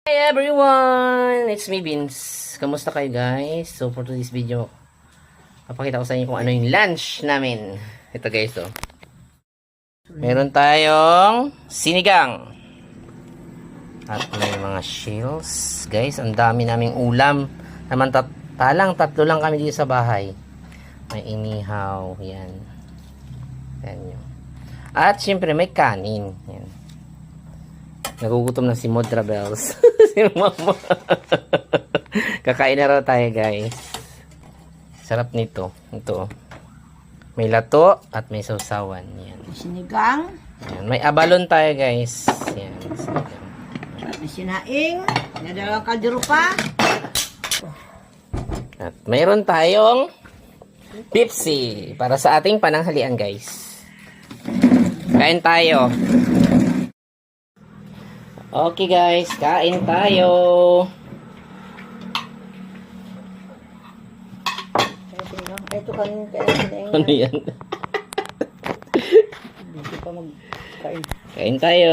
Hi everyone! It's me, Vince. Kamusta kayo guys? So for today's video, papakita ko sa inyo kung ano yung lunch namin. Ito guys, oh. Meron tayong sinigang. At may mga shells. Guys, ang dami naming ulam. Naman tatlo lang kami dito sa bahay. May inihaw. Yan. Yan yun. At syempre may kanin. Yan. Nagugutom na si Mod Travels. Si Mama. Kakain na raw tayo guys. Sarap nito. Ito. May lato at may sausawan. Yan. Sinigang. Yan. May abalon tayo guys. Yan. Sinigang. May sinaing. May dalawang kaldero pa. At mayroon tayong Pepsi para sa ating pananghalian guys. Kain tayo. Okay guys, kain tayo. Ito kanin kain. Ano yan? Hindi pa magkain. Kain tayo.